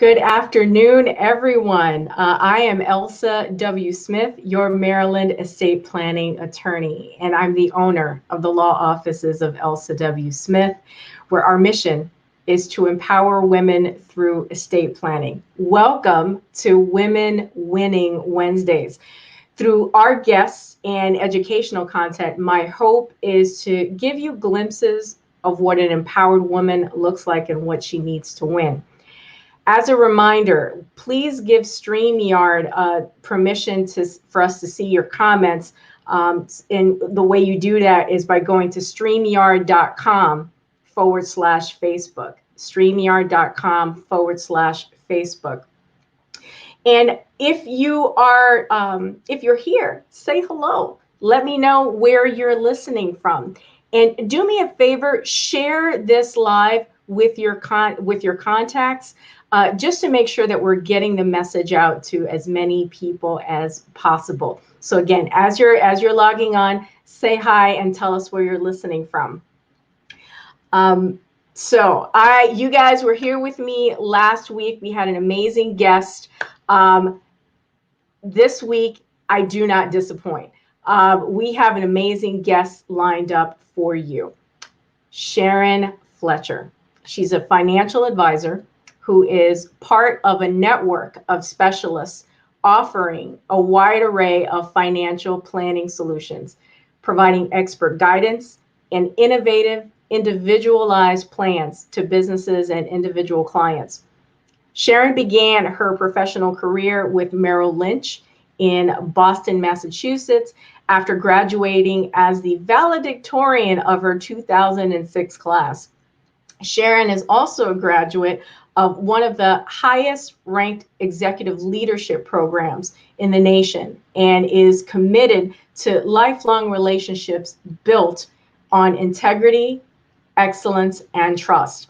Good afternoon, everyone. I am Elsa W. Smith, your Maryland estate planning attorney, and I'm the owner of the law offices of Elsa W. Smith, where our mission is to empower women through estate planning. Welcome to Women Winning Wednesdays. Through our guests and educational content, my hope is to give you glimpses of what an empowered woman looks like and what she needs to win. As a reminder, please give StreamYard permission for us to see your comments. And the way you do that is by going to StreamYard.com/Facebook. StreamYard.com/Facebook. And if you're here, say hello. Let me know where you're listening from. And do me a favor, share this live with your contacts, just to make sure that we're getting the message out to as many people as possible. So again, as you're logging on, say hi and tell us where you're listening from. You guys were here with me last week. We had an amazing guest. This week, I do not disappoint. We have an amazing guest lined up for you. Sharon Fletcher. She's a financial advisor who is part of a network of specialists offering a wide array of financial planning solutions, providing expert guidance and innovative, individualized plans to businesses and individual clients. Sharon began her professional career with Merrill Lynch in Boston, Massachusetts, after graduating as the valedictorian of her 2006 class. Sharon is also a graduate of one of the highest ranked executive leadership programs in the nation and is committed to lifelong relationships built on integrity, excellence, and trust.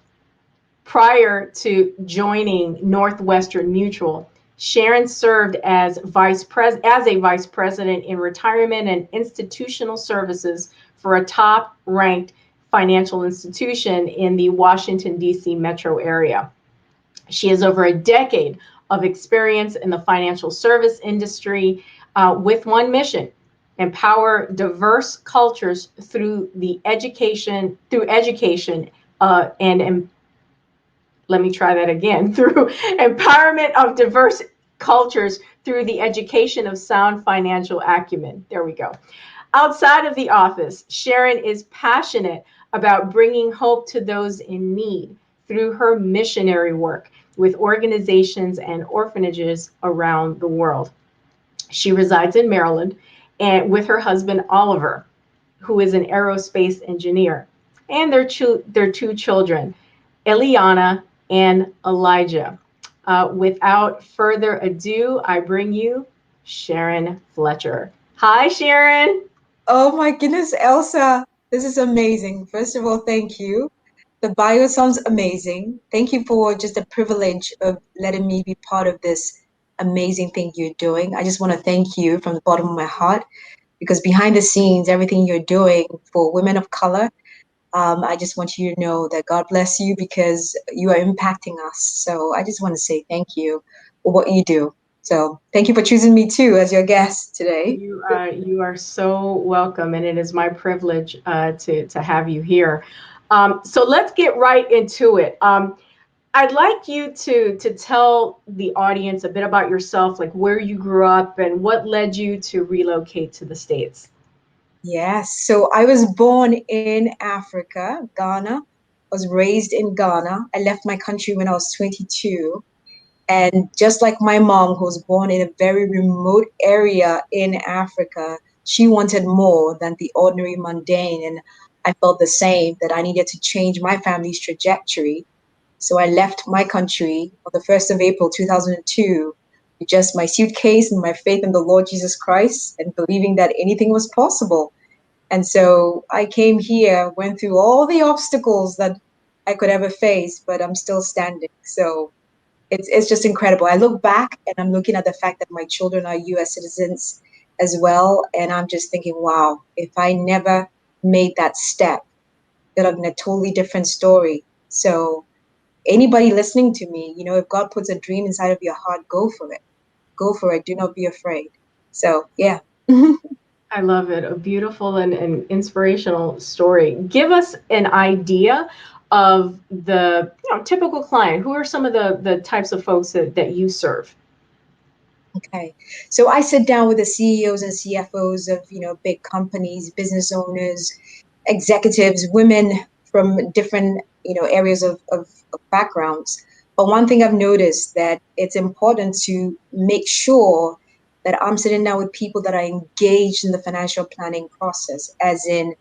Prior to joining Northwestern Mutual, Sharon served as a vice president in retirement and institutional services for a top-ranked financial institution in the Washington, D.C. metro area. She has over a decade of experience in the financial service industry with one mission: empower diverse cultures through education, and let me try that again, through empowerment of diverse cultures through the education of sound financial acumen. There we go. Outside of the office, Sharon is passionate about bringing hope to those in need through her missionary work with organizations and orphanages around the world. She resides in Maryland and with her husband, Oliver, who is an aerospace engineer, and their two children, Eliana and Elijah. Without further ado, I bring you Sharon Fletcher. Hi, Sharon. Oh my goodness, Elsa, this is amazing. First of all, thank you. The bio sounds amazing. Thank you for just the privilege of letting me be part of this amazing thing you're doing. I just want to thank you from the bottom of my heart, because behind the scenes, everything you're doing for women of color, I just want you to know that God bless you, because you are impacting us. So I just want to say thank you for what you do. So thank you for choosing me too as your guest today. You are so welcome, and it is my privilege to have you here. So let's get right into it. I'd like you to tell the audience a bit about yourself, like where you grew up and what led you to relocate to the States. Yes, so I was born in Africa, Ghana. I was raised in Ghana. I left my country when I was 22. And just like my mom, who was born in a very remote area in Africa, she wanted more than the ordinary mundane. And I felt the same, that I needed to change my family's trajectory. So I left my country on the 1st of April, 2002, with just my suitcase and my faith in the Lord Jesus Christ and believing that anything was possible. And so I came here, went through all the obstacles that I could ever face, but I'm still standing. So it's just incredible. I look back and I'm looking at the fact that my children are US citizens as well. And I'm just thinking, wow, if I never made that step, that would have been a totally different story. So anybody listening to me, if God puts a dream inside of your heart, go for it. Go for it. Do not be afraid. So, yeah. I love it. A beautiful and inspirational story. Give us an idea of the typical client. Who are some of the types of folks that you serve? Okay. So I sit down with the CEOs and CFOs of, big companies, business owners, executives, women from different, areas of backgrounds. But one thing I've noticed that it's important to make sure that I'm sitting down with people that are engaged in the financial planning process, as in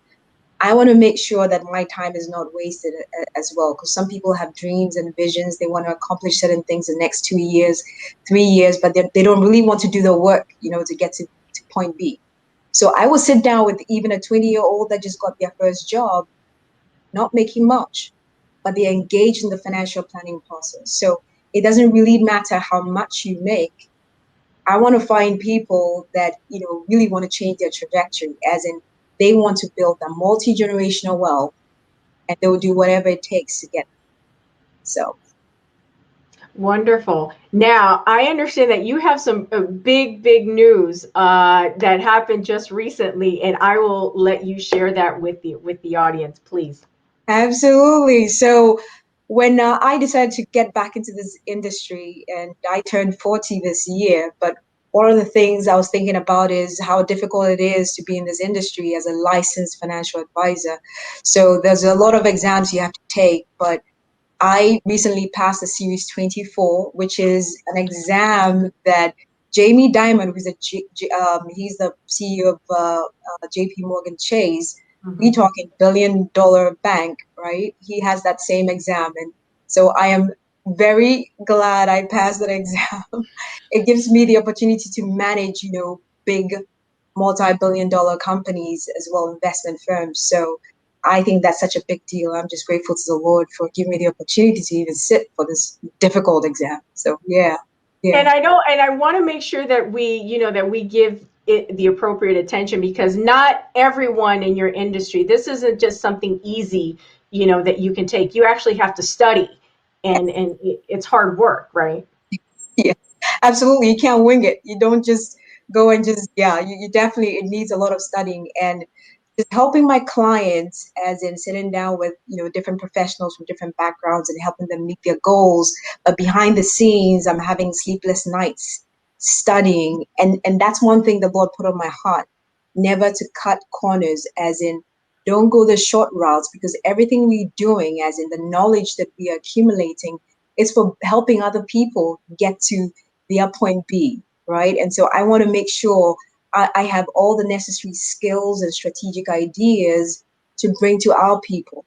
I want to make sure that my time is not wasted as well, because some people have dreams and visions. They want to accomplish certain things in the next 2 years, 3 years, but they don't really want to do the work, to get to point B. So I will sit down with even a 20-year-old that just got their first job, not making much, but they're engaged in the financial planning process. So it doesn't really matter how much you make. I want to find people that, really want to change their trajectory, as in they want to build a multi-generational wealth and they will do whatever it takes to get there. So, Wonderful. Now, I understand that you have some big news that happened just recently, and I will let you share that with the audience, please. absolutely. So, when I decided to get back into this industry, and I turned 40 this year, but one of the things I was thinking about is how difficult it is to be in this industry as a licensed financial advisor. So, there's a lot of exams you have to take, but I recently passed the Series 24, which is an exam that Jamie Dimon, who's he's the CEO of JP Morgan Chase. We Mhm. talking $1 billion bank, right? He has that same exam, and so I am very glad I passed that exam. It gives me the opportunity to manage, big multi-billion-dollar companies as well, investment firms. So I think that's such a big deal. I'm just grateful to the Lord for giving me the opportunity to even sit for this difficult exam. So yeah, yeah, And I know, and I want to make sure that we give it the appropriate attention, because not everyone in your industry, this isn't just something easy, that you can take. You actually have to study, and it's hard work, right? yeah, absolutely. You can't wing it. You don't just go and just, yeah, you definitely, it needs a lot of studying and just helping my clients, as in sitting down with, different professionals from different backgrounds and helping them meet their goals. But behind the scenes, I'm having sleepless nights studying. And that's one thing the Lord put on my heart, never to cut corners, as in, don't go the short routes, because everything we're doing, as in the knowledge that we are accumulating, is for helping other people get to their point B, right? And so I want to make sure I have all the necessary skills and strategic ideas to bring to our people,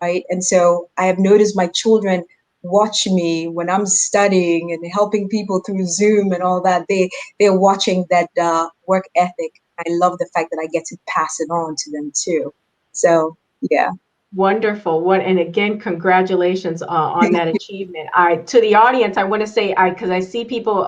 right? And so I have noticed my children watch me when I'm studying and helping people through Zoom and all that. They're watching that work ethic. I love the fact that I get to pass it on to them too. So yeah. Wonderful. What, and again, congratulations on that achievement. I To the audience, I want to say, because I see people,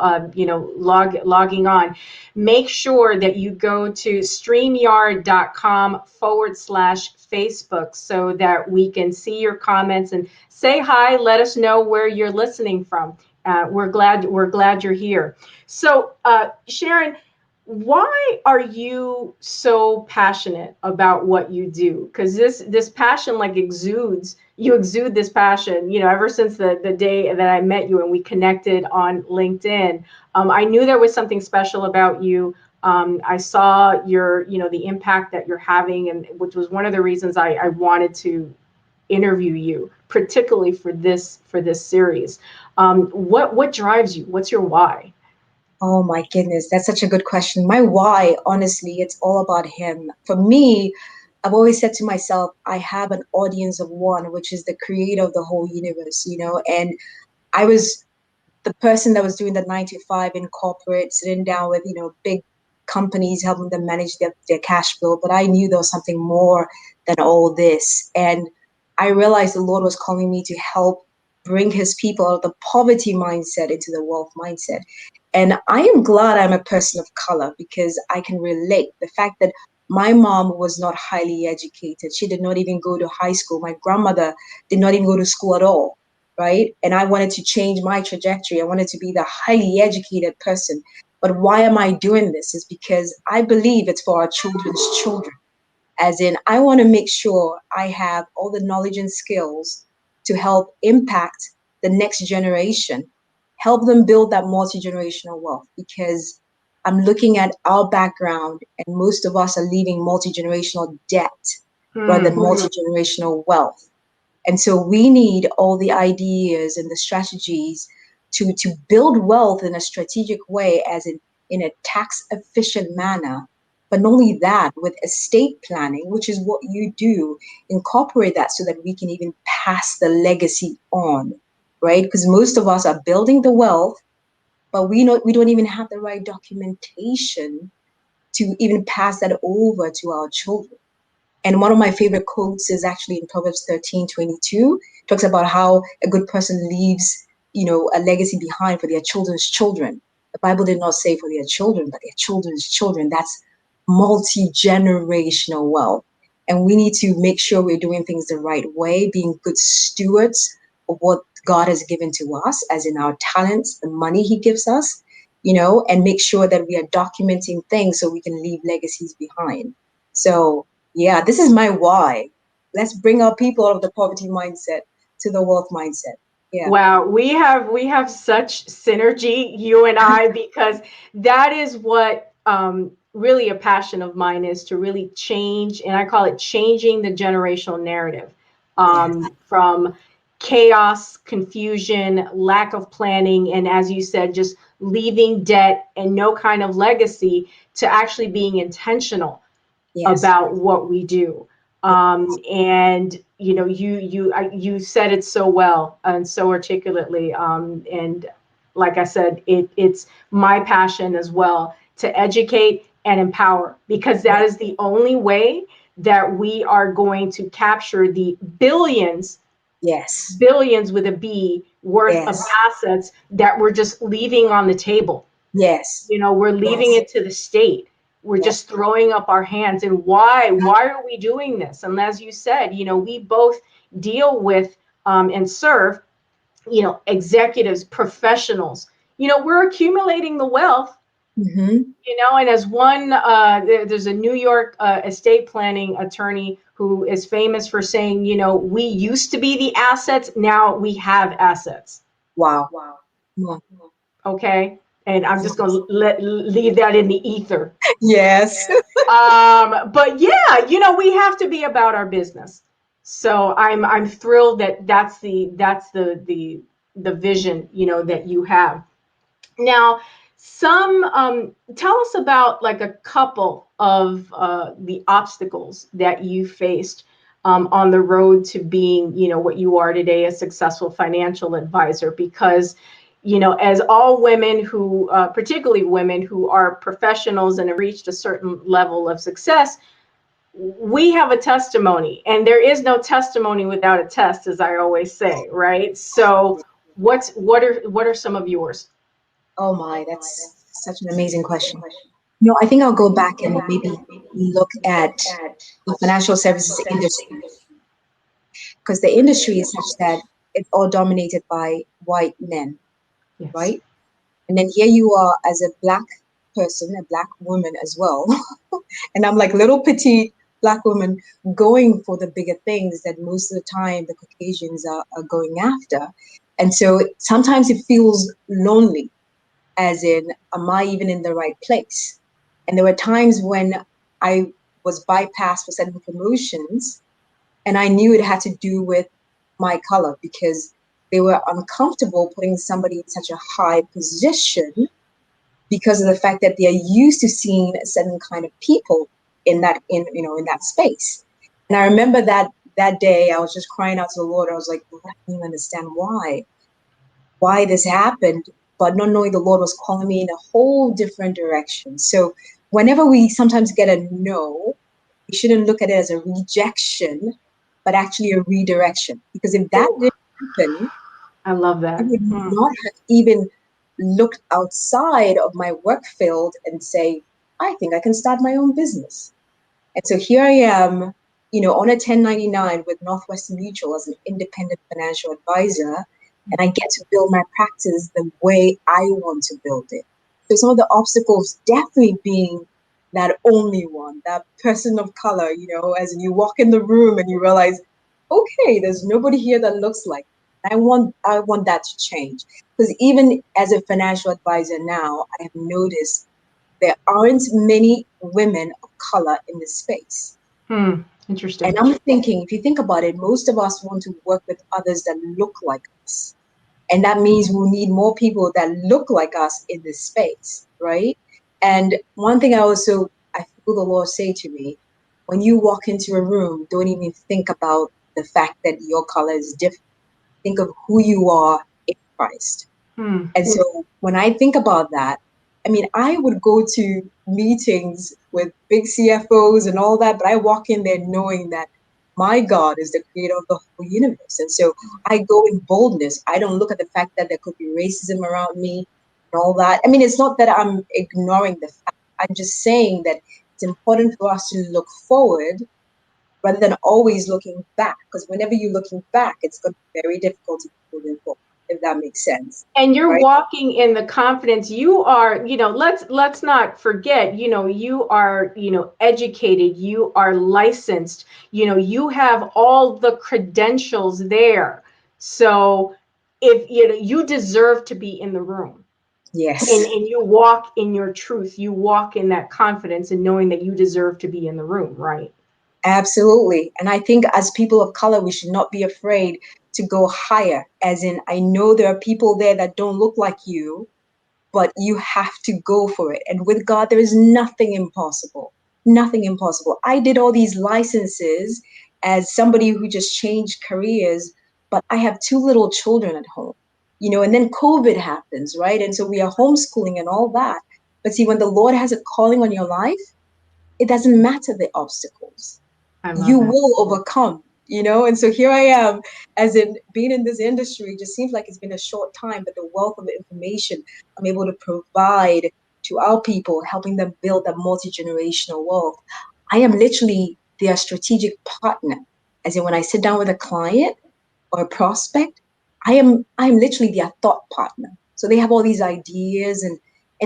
logging on. Make sure that you go to streamyard.com/Facebook so that we can see your comments and say hi. Let us know where you're listening from. We're glad you're here. So, Sharon, why are you so passionate about what you do? Because this passion, like, you exude this passion, ever since the day that I met you and we connected on LinkedIn. I knew there was something special about you. I saw the impact that you're having, and which was one of the reasons I wanted to interview you, particularly for this series. What drives you? What's your why? Oh my goodness, that's such a good question. My why, honestly, it's all about him. For me, I've always said to myself, I have an audience of one, which is the creator of the whole universe, and I was the person that was doing the 9 to 5 in corporate, sitting down with, big companies, helping them manage their cash flow. But I knew there was something more than all this. And I realized the Lord was calling me to help bring his people out of the poverty mindset into the wealth mindset. And I am glad I'm a person of color, because I can relate. The fact that my mom was not highly educated, she did not even go to high school. My grandmother did not even go to school at all. right? And I wanted to change my trajectory. I wanted to be the highly educated person. But why am I doing this? Is because I believe it's for our children's children. As in, I want to make sure I have all the knowledge and skills to help impact the next generation, help them build that multi-generational wealth. Because I'm looking at our background, and most of us are leaving multi-generational debt rather than multi-generational wealth. And so we need all the ideas and the strategies to build wealth in a strategic way, as in a tax efficient manner. But not only that, with estate planning, which is what you do, incorporate that so that we can even pass the legacy on, right? Because most of us are building the wealth, but we don't even have the right documentation to even pass that over to our children. And one of my favorite quotes is actually in Proverbs 13:22. It talks about how a good person leaves, a legacy behind for their children's children. The Bible did not say for their children, but their children's children. That's multi-generational wealth. And we need to make sure we're doing things the right way, being good stewards of what God has given to us, as in our talents, the money He gives us, and make sure that we are documenting things so we can leave legacies behind. So, yeah, this is my why. Let's bring our people out of the poverty mindset to the wealth mindset. Yeah. Wow, we have such synergy, you and I, because that is what really a passion of mine is, to really change, and I call it changing the generational narrative, Yes. from chaos, confusion, lack of planning, and as you said, just leaving debt and no kind of legacy, to actually being intentional Yes. about what we do. And you said it so well and so articulately. And like I said, it's my passion as well, to educate and empower, because that is the only way that we are going to capture the billions, Yes. billions with a B, worth of Yes. assets that we're just leaving on the table. Yes. We're leaving it to the state. We're just throwing up our hands. And why are we doing this? And as you said, we both deal with and serve, executives, professionals. We're accumulating the wealth. Mm-hmm. And as there's a New York estate planning attorney who is famous for saying, we used to be the assets, now we have assets. Wow. Wow. Okay. And I'm just going to leave that in the ether. Yes. But yeah, we have to be about our business. So I'm thrilled that that's the vision, that you have. Now, tell us about like a couple of the obstacles that you faced on the road to being, what you are today, a successful financial advisor, because as all women who, particularly women who are professionals and have reached a certain level of success, we have a testimony, and there is no testimony without a test, as I always say, right? So, what are some of yours? Oh my, that's such an amazing question. I think I'll go back and maybe look at the financial services industry, because the industry is such that it's all dominated by white men, Yes. right? And then here you are as a Black person, a Black woman as well. And I'm like little petite Black woman going for the bigger things that most of the time the Caucasians are going after. And so sometimes it feels lonely, as in, am I even in the right place? And there were times when I was bypassed for certain promotions, and I knew it had to do with my color, because they were uncomfortable putting somebody in such a high position because of the fact that they are used to seeing a certain kind of people in that space. And I remember that day I was just crying out to the Lord. I was like, Lord, I don't even understand why this happened, but not knowing the Lord was calling me in a whole different direction. So whenever we sometimes get a no, we shouldn't look at it as a rejection, but actually a redirection. Because if that didn't happen, I love I that. would not have even looked outside of my work field and say, I think I can start my own business. And so here I am, on a 1099 with Northwestern Mutual as an independent financial advisor. and I get to build my practice the way I want to build it. So some of the obstacles definitely being that only one, that person of color, as you walk in the room and you realize, okay, there's nobody here that looks like me. I want that to change. Because even as a financial advisor now, I have noticed there aren't many women of color in this space. Interesting. And I'm thinking, if you think about it, most of us want to work with others that look like us. And that means we'll need more people that look like us in this space, right? And one thing I feel the Lord say to me, when you walk into a room, don't even think about the fact that your color is different. Think of who you are in Christ. And so when I think about that, I mean, I would go to meetings with big CFOs and all that, but I walk in there knowing that my God is the creator of the whole universe. And so I go in boldness. I don't look at the fact that there could be racism around me and all that. I mean, it's not that I'm ignoring the fact. I'm just saying that it's important for us to look forward rather than always looking back. Because whenever you're looking back, it's going to be very difficult to be moving forward, if that makes sense. And you're Right? walking in the confidence. You are, let's not forget, you are, educated, you are licensed, you have all the credentials there. So if you deserve to be in the room. Yes, And you walk in your truth, you walk in that confidence and knowing that you deserve to be in the room, right? absolutely. And I think as people of color, we should not be afraid to go higher. As in, I know there are people there that don't look like you, but you have to go for it. And with God, there is nothing impossible. Nothing impossible. I did all these licenses as somebody who just changed careers, but I have two little children at home, and then COVID happens, right? And so we are homeschooling and all that. But see, when the Lord has a calling on your life, it doesn't matter the obstacles. I love You that. will overcome. And so here I am, as in being in this industry, it just seems like it's been a short time, but the wealth of information I'm able to provide to our people, helping them build a multi-generational wealth. I am literally their strategic partner. As in when I sit down with a client or a prospect, I am literally their thought partner. So they have all these ideas and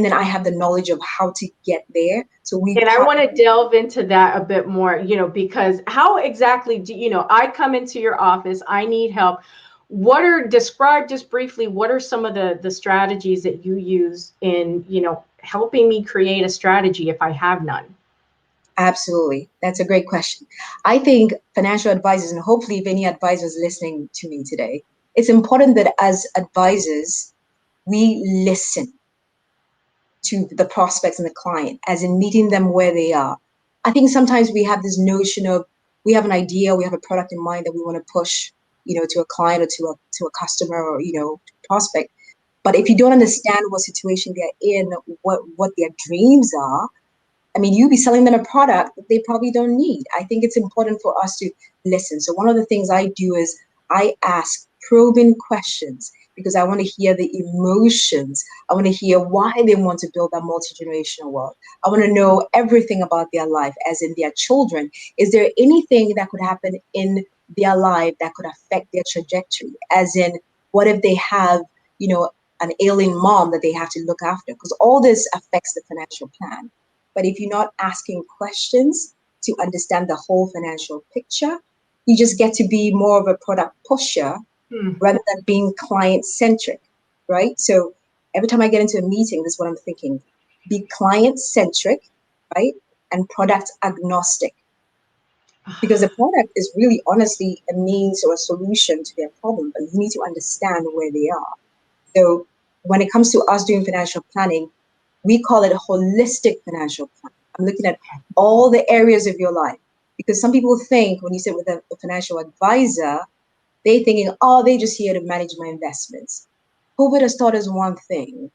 then I have the knowledge of how to get there. So we And I want partner. to delve into that a bit more, because how exactly I come into your office, I need help. Describe just briefly, what are some of the strategies that you use in, helping me create a strategy if I have none? Absolutely. That's a great question. I think financial advisors, and hopefully if any advisors listening to me today, it's important that as advisors, we listen to the prospects and the client, as in meeting them where they are. I think sometimes we have this notion of we have an idea, we have a product in mind that we want to push, to a client or to a customer or prospect. But if you don't understand what situation they're in, what their dreams are, I mean, you be selling them a product that they probably don't need. I think it's important for us to listen. So one of the things I do is I ask probing questions because I want to hear the emotions. I want to hear why they want to build that multi-generational wealth. I want to know everything about their life, as in their children. Is there anything that could happen in their life that could affect their trajectory? As in, what if they have, an ailing mom that they have to look after? Because all this affects the financial plan. But if you're not asking questions to understand the whole financial picture, you just get to be more of a product pusher rather than being client centric, right? So every time I get into a meeting, this is what I'm thinking: be client centric, right? And product agnostic. Because the product is really honestly a means or a solution to their problem, but you need to understand where they are. So when it comes to us doing financial planning, we call it a holistic financial plan. I'm looking at all the areas of your life because some people think when you sit with a financial advisor, they thinking, oh, they just here to manage my investments. COVID has taught us one thing: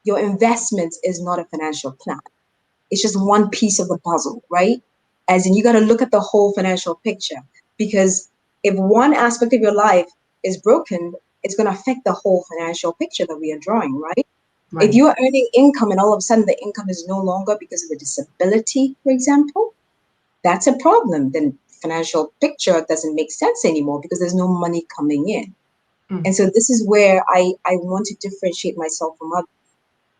your investments is not a financial plan. It's just one piece of the puzzle, right? As in, you got to look at the whole financial picture because if one aspect of your life is broken, it's going to affect the whole financial picture that we are drawing, right? If Right. you are earning income and all of a sudden the income is no longer because of a disability, for example, that's a problem. Then financial picture doesn't make sense anymore because there's no money coming in. And so this is where I want to differentiate myself from others.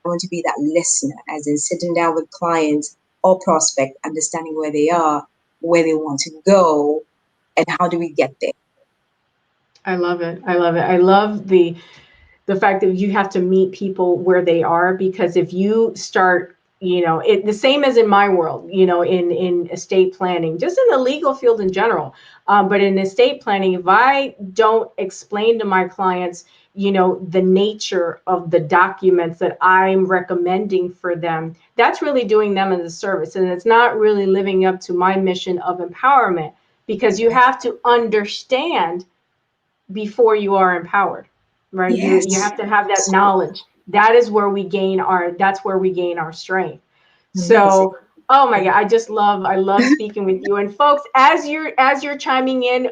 I want to be that listener, as in sitting down with clients or prospect, understanding where they are, where they want to go, and how do we get there. I love it. I love it. I love the fact that you have to meet people where they are, because if you start, the same as in my world, in estate planning, just in the legal field in general, but in estate planning, if I don't explain to my clients, the nature of the documents that I'm recommending for them, that's really doing them a service, and it's not really living up to my mission of empowerment, because you have to understand before you are empowered, right? You Yes. have to have that knowledge. That's where we gain our strength. Amazing. So, oh my God, I love speaking with you. And folks, as you're chiming in,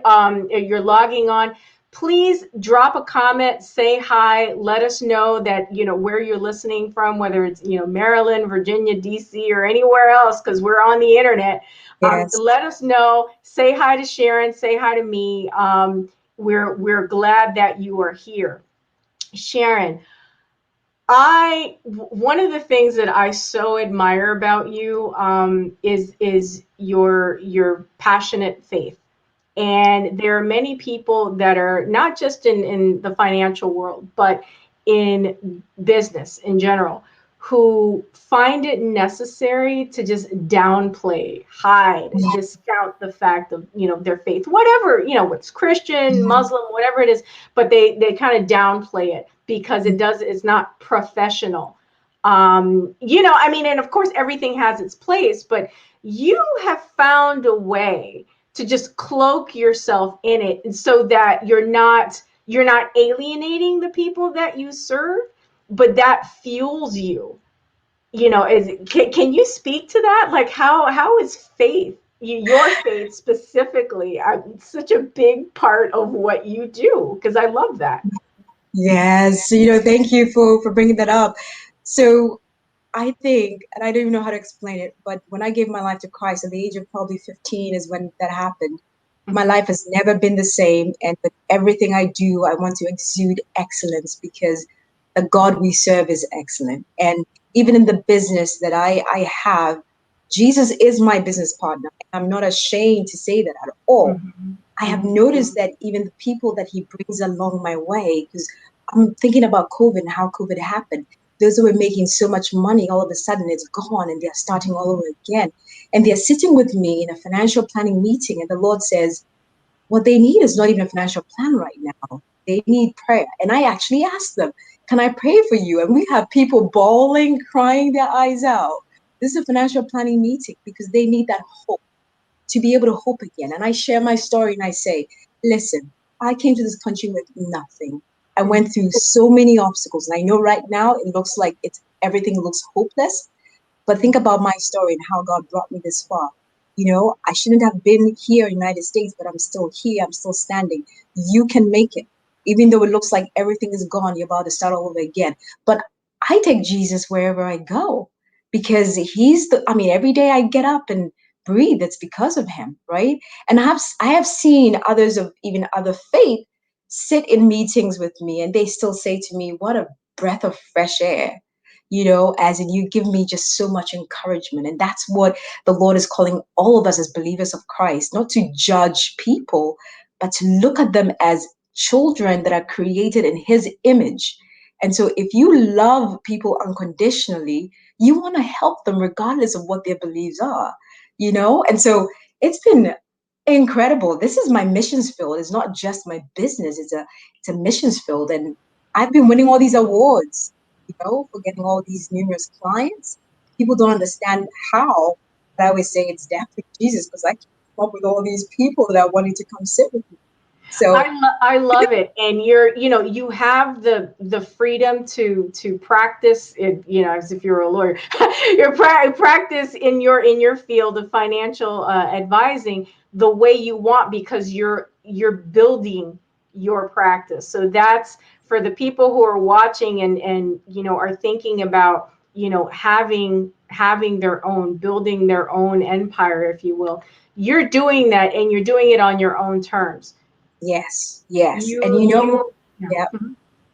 you're logging on, please drop a comment, say hi, let us know that, where you're listening from, whether it's, Maryland, Virginia, DC, or anywhere else, because we're on the internet. Yes. Let us know, say hi to Sharon, say hi to me. We're glad that you are here. Sharon, one of the things that I so admire about you, is your passionate faith. And there are many people that are not just in the financial world, but in business in general, who find it necessary to just downplay, hide, discount the fact of, their faith, whatever, it's Christian, Muslim, whatever it is, but they kind of downplay it because it's not professional. I mean, and of course everything has its place, but you have found a way to just cloak yourself in it so that you're not alienating the people that you serve, but that fuels you. Can you speak to that? Like how is faith, your faith specifically, such a big part of what you do? Because I love that. Yes. Thank you for bringing that up. So I think, and I don't even know how to explain it, but when I gave my life to Christ at the age of probably 15 is when that happened. My life has never been the same. And with everything I do, I want to exude excellence because the God we serve is excellent. And even in the business that I have, Jesus is my business partner. I'm not ashamed to say that at all. Mhm. I have Mhm. noticed that even the people that he brings along my way, because I'm thinking about COVID and how COVID happened. Those who were making so much money, all of a sudden it's gone and they're starting all over again. And they're sitting with me in a financial planning meeting, and the Lord says, what they need is not even a financial plan right now. They need prayer. And I actually asked them, can I pray for you? And we have people bawling, crying their eyes out. This is a financial planning meeting because they need that hope to be able to hope again. And I share my story and I say, listen, I came to this country with nothing. I went through so many obstacles. And I know right now it looks like everything looks hopeless. But think about my story and how God brought me this far. I shouldn't have been here in the United States, but I'm still here. I'm still standing. You can make it. Even though it looks like everything is gone, you're about to start all over again. But I take Jesus wherever I go because every day I get up and breathe, it's because of him, right? And I have seen others of even other faith sit in meetings with me and they still say to me, what a breath of fresh air, as in you give me just so much encouragement. And that's what the Lord is calling all of us as believers of Christ, not to judge people, but to look at them as children that are created in his image. And so if you love people unconditionally, you want to help them regardless of what their beliefs are, And so it's been incredible. This is my missions field. It's not just my business. It's a missions field. And I've been winning all these awards, for getting all these numerous clients. People don't understand how, but I always say it's definitely Jesus because I came up with all these people that are wanting to come sit with me. So I love it, and you have the freedom to practice it, as if you're a lawyer. Your practice in your field of financial advising the way you want, because you're building your practice. So that's for the people who are watching and are thinking about having their own, building their own empire, if you will. You're doing that, and you're doing it on your own terms. yes, yes. And You Yeah.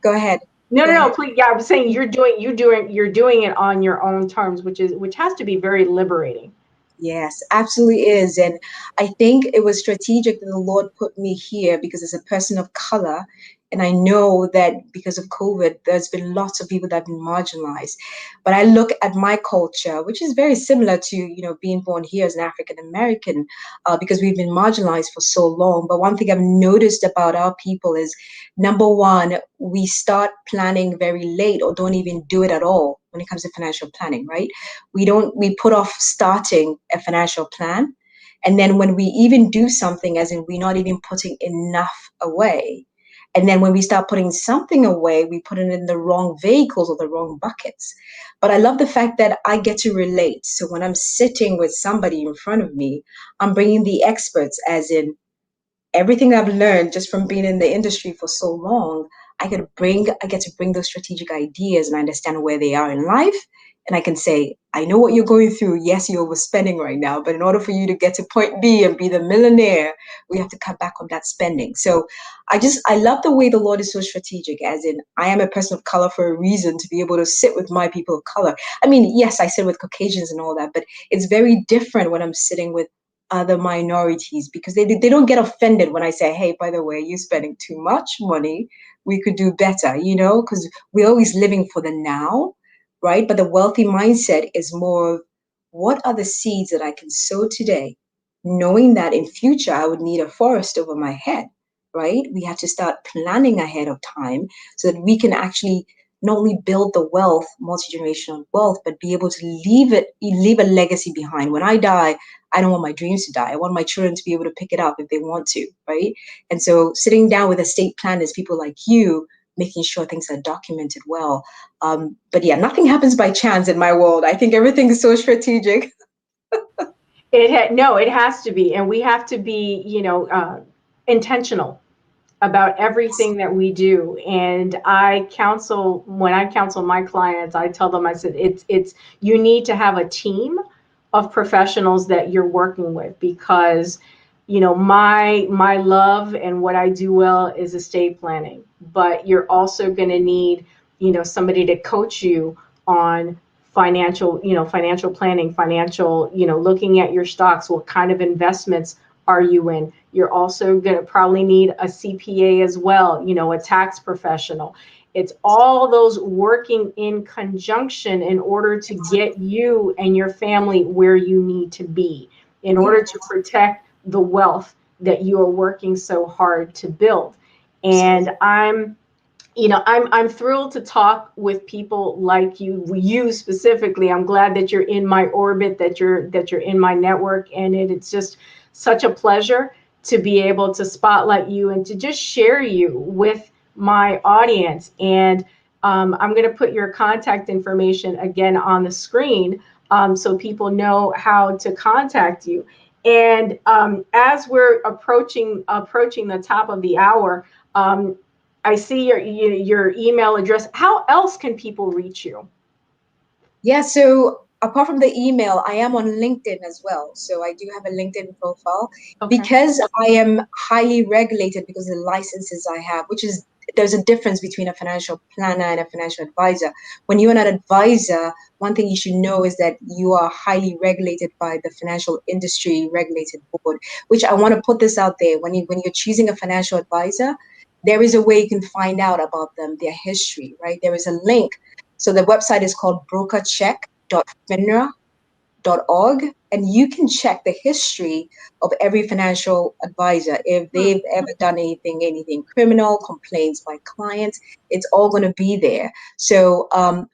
Go ahead. No, Go no, no, ahead. please. Yeah, I was saying you're doing it on your own terms, which has to be very liberating. Yes, absolutely is. And I think it was strategic that the Lord put me here because as a person of color, and I know that because of COVID, there's been lots of people that have been marginalized. But I look at my culture, which is very similar to, being born here as an African American, because we've been marginalized for so long. But one thing I've noticed about our people is, number one, we start planning very late or don't even do it at all when it comes to financial planning, right? We put off starting a financial plan, and then when we even do something, as in we're not even putting enough away, and then when we start putting something away, we put it in the wrong vehicles or the wrong buckets. But I love the fact that I get to relate. So when I'm sitting with somebody in front of me, I'm bringing the experts, as in everything I've learned just from being in the industry for so long. I get to bring those strategic ideas and understand where they are in life. And I can say, I know what you're going through. Yes, you're overspending right now, but in order for you to get to point B and be the millionaire, we have to cut back on that spending. So I love the way the Lord is so strategic, as in I am a person of color for a reason, to be able to sit with my people of color. I mean, yes, I sit with Caucasians and all that, but it's very different when I'm sitting with other minorities, because they don't get offended when I say, hey, by the way, you're spending too much money. We could do better, because we're always living for the now, right? But the wealthy mindset is more of, what are the seeds that I can sow today, knowing that in future I would need a forest over my head, right? We have to start planning ahead of time so that we can actually not only build the wealth, multi-generational wealth, but be able to leave a legacy behind. When I die, I don't want my dreams to die. I want my children to be able to pick it up if they want to, right? And so sitting down with estate planners, people like you, making sure things are documented well. But yeah, nothing happens by chance in my world. I think everything is so strategic. No, it has to be, and we have to be, intentional about everything that we do. And when I counsel my clients, I tell them, I said, it's you need to have a team of professionals that you're working with, because my love and what I do well is estate planning, but you're also going to need somebody to coach you on financial planning, looking at your stocks, what kind of investments are you in. You're also going to probably need a CPA as well, a tax professional. It's all those working in conjunction in order to get you and your family where you need to be, in order to protect the wealth that you are working so hard to build. And I'm thrilled to talk with people like you specifically. I'm glad that you're in my orbit, that you're in my network, and it's just such a pleasure to be able to spotlight you and to just share you with my audience. And I'm going to put your contact information again on the screen, so people know how to contact you. And as we're approaching the top of the hour, I see your email address. How else can people reach you? Yeah, so apart from the email, I am on LinkedIn as well. So I do have a LinkedIn profile Okay. because I am highly regulated because of the licenses I have, which is, there's a difference between a financial planner and a financial advisor. When you're an advisor, one thing you should know is that you are highly regulated by the Financial Industry Regulated Board, which I want to put this out there. When you're choosing a financial advisor, there is a way you can find out about them, their history, right? There is a link. So the website is called brokercheck.finra.org, and you can check the history of every financial advisor. If they've ever done anything criminal, complaints by clients, it's all going to be there. So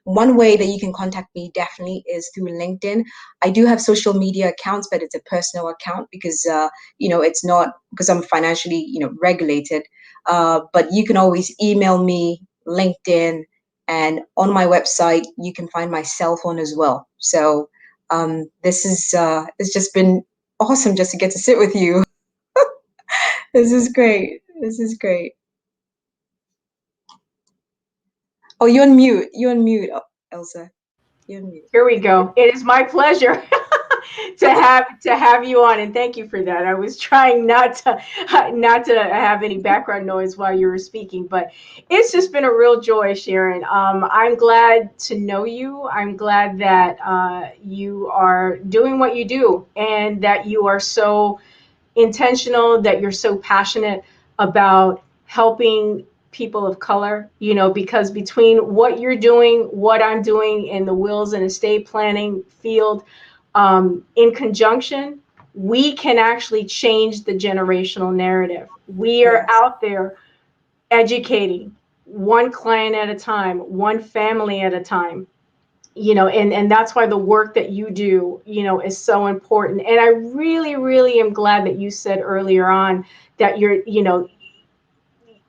one way that you can contact me definitely is through LinkedIn. I do have social media accounts, but it's a personal account because it's not because I'm financially regulated. But you can always email me, LinkedIn, and on my website you can find my cell phone as well. So this is it's just been awesome just to get to sit with you. This is great. This is great. Oh, you're on mute. You're on mute, Elsa. You're on mute. Here we go. It is my pleasure. to have you on, and thank you for that. I was trying not to have any background noise while you were speaking, but it's just been a real joy, Sharon. I'm glad to know you. I'm glad that you are doing what you do, and that you are so intentional, that you're so passionate about helping people of color, because between what you're doing, what I'm doing in the wills and estate planning field, in conjunction, we can actually change the generational narrative. We are out there educating one client at a time, one family at a time, and that's why the work that you do, is so important. And I really, really am glad that you said earlier on that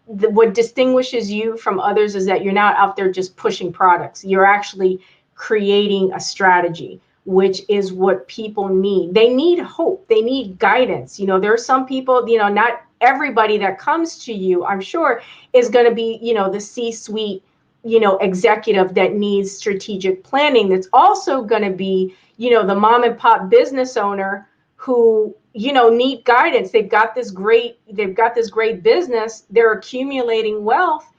what distinguishes you from others is that you're not out there just pushing products. You're actually creating a strategy, which is what people need. They need hope. They need guidance. There are some people, not everybody that comes to you, I'm sure, is going to be, the C-suite, executive that needs strategic planning. That's also going to be, the mom and pop business owner who, need guidance. They've got this great business. They're accumulating wealth,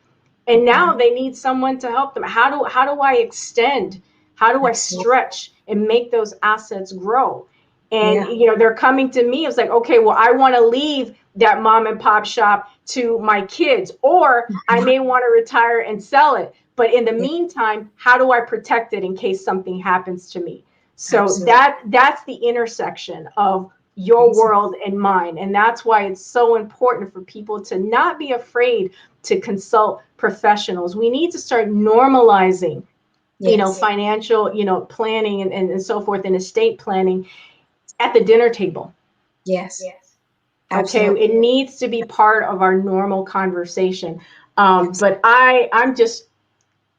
and now they need someone to help them. How do I extend? How do I stretch and make those assets grow? And they're coming to me. It's like, okay, well, I want to leave that mom and pop shop to my kids, or I may want to retire and sell it. But in the meantime, how do I protect it in case something happens to me? So that's the intersection of your world and mine. And that's why it's so important for people to not be afraid to consult professionals. We need to start normalizing, financial, planning and so forth, and estate planning at the dinner table. Yes. Okay. It needs to be part of our normal conversation. But I'm just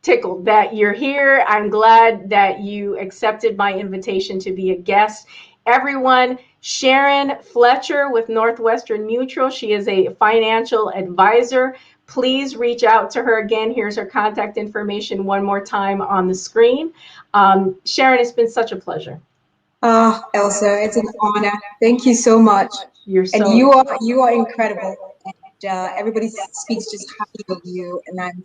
tickled that you're here. I'm glad that you accepted my invitation to be a guest. Everyone, Sharon Fletcher with Northwestern Mutual. She is a financial advisor. Please reach out to her again. Here's her contact information one more time on the screen. Sharon, it's been such a pleasure. Elsa, it's an honor. Thank you so much. And you are incredible. And everybody speaks just highly of you, and I'm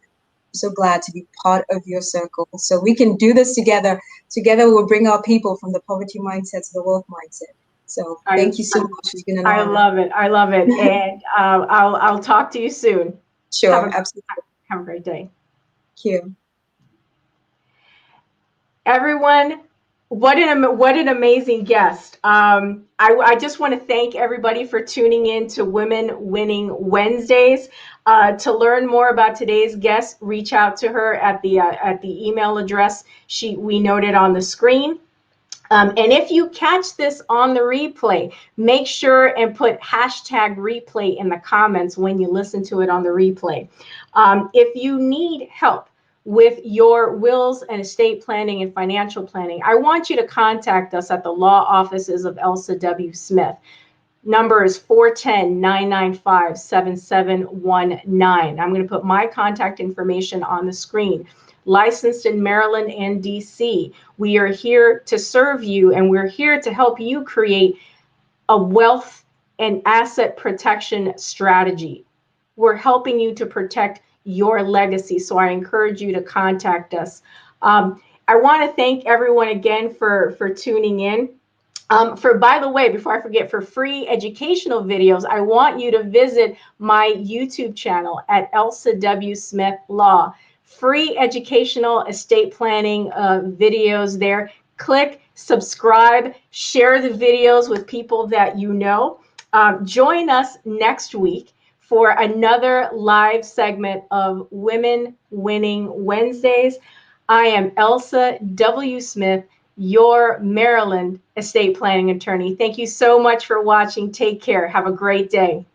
so glad to be part of your circle. So we can do this together. Together we'll bring our people from the poverty mindset to the wealth mindset. So thank you so much. It's been an honor. I love it. And I'll talk to you soon. Sure, absolutely. Have a great day. Thank you. Everyone, what an amazing guest. I just want to thank everybody for tuning in to Women Winning Wednesdays. To learn more about today's guest, reach out to her at the email address we noted on the screen. And if you catch this on the replay, make sure and put #replay in the comments when you listen to it on the replay. If you need help with your wills and estate planning and financial planning, I want you to contact us at the law offices of Elsa W. Smith. Number is 410-995-7719. I'm going to put my contact information on the screen. Licensed in Maryland and DC. We are here to serve you, and we're here to help you create a wealth and asset protection strategy. We're helping you to protect your legacy, so I encourage you to contact us. I want to thank everyone again for tuning in. By the way, before I forget, for free educational videos, I want you to visit my YouTube channel at Elsa W. Smith Law. Free educational estate planning videos there. Click, subscribe, share the videos with people that you know. Join us next week for another live segment of Women Winning Wednesdays. I am Elsa W. Smith, your Maryland estate planning attorney. Thank you so much for watching. Take care. Have a great day.